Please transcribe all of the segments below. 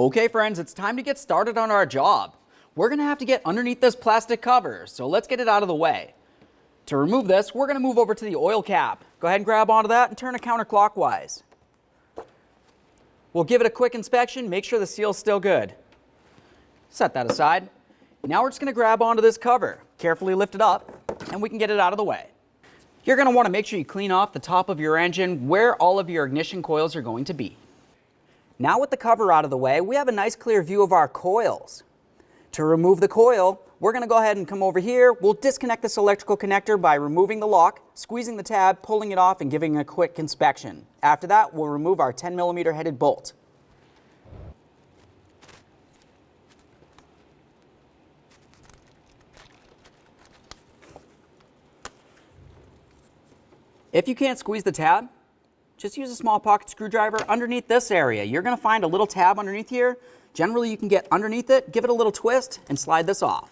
Okay friends, it's time to get started on our job. We're going to have to get underneath this plastic cover, so let's get it out of the way. To remove this, we're going to move over to the oil cap. Go ahead and grab onto that and turn it counterclockwise. We'll give it a quick inspection, make sure the seal's still good. Set that aside. Now we're just going to grab onto this cover, carefully lift it up, and we can get it out of the way. You're going to want to make sure you clean off the top of your engine where all of your ignition coils are going to be. Now with the cover out of the way, we have a nice clear view of our coils. To remove the coil, we're going to go ahead and come over here. We'll disconnect this electrical connector by removing the lock, squeezing the tab, pulling it off, and giving a quick inspection. After that, we'll remove our 10mm headed bolt. If you can't squeeze the tab, just use a small pocket screwdriver underneath this area. You're going to find a little tab underneath here. Generally, you can get underneath it, give it a little twist, and slide this off.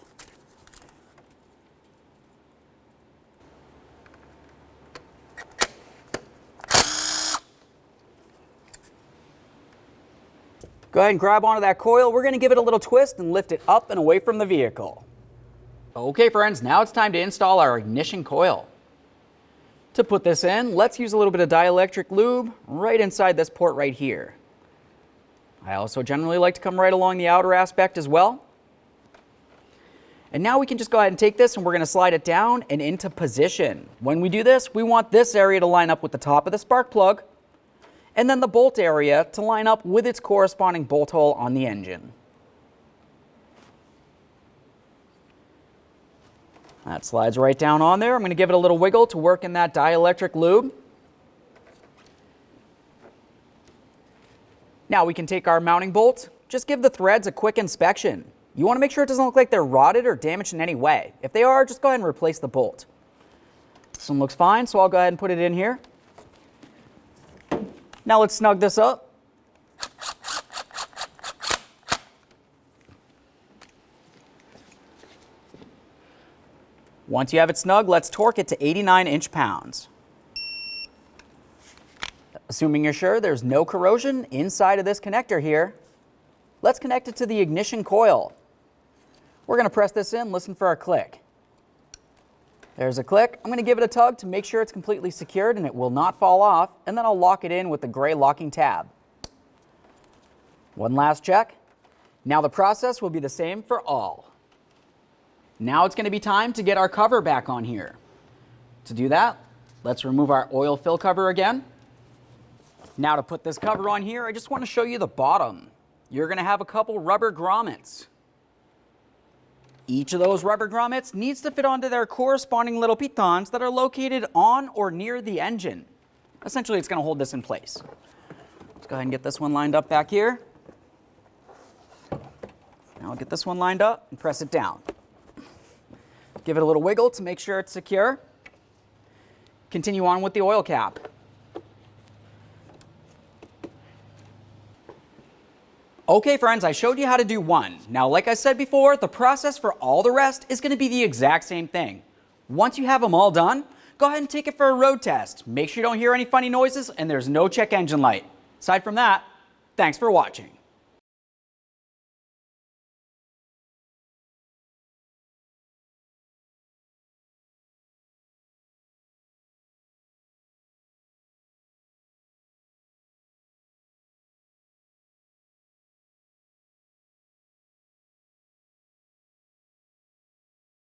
Go ahead and grab onto that coil. We're going to give it a little twist and lift it up and away from the vehicle. Okay friends, now it's time to install our ignition coil. To put this in, let's use a little bit of dielectric lube right inside this port right here. I also generally like to come right along the outer aspect as well. And now we can just go ahead and take this and we're going to slide it down and into position. When we do this, we want this area to line up with the top of the spark plug, and then the bolt area to line up with its corresponding bolt hole on the engine. That slides right down on there. I'm going to give it a little wiggle to work in that dielectric lube. Now we can take our mounting bolt, just give the threads a quick inspection. You want to make sure it doesn't look like they're rotted or damaged in any way. If they are, just go ahead and replace the bolt. This one looks fine, so I'll go ahead and put it in here. Now let's snug this up. Once you have it snug, let's torque it to 89 inch-pounds. Assuming you're sure there's no corrosion inside of this connector here, let's connect it to the ignition coil. We're going to press this in, listen for a click. There's a click. I'm going to give it a tug to make sure it's completely secured and it will not fall off, and then I'll lock it in with the gray locking tab. One last check. Now the process will be the same for all. Now it's going to be time to get our cover back on here. To do that, let's remove our oil fill cover again. Now to put this cover on here, I just want to show you the bottom. You're going to have a couple rubber grommets. Each of those rubber grommets needs to fit onto their corresponding little pitons that are located on or near the engine. Essentially, it's going to hold this in place. Let's go ahead and get this one lined up back here. Now I'll get this one lined up and press it down. Give it a little wiggle to make sure it's secure. Continue on with the oil cap. Okay friends, I showed you how to do one. Now like I said before, the process for all the rest is going to be the exact same thing. Once you have them all done, go ahead and take it for a road test. Make sure you don't hear any funny noises and there's no check engine light. Aside from that, thanks for watching.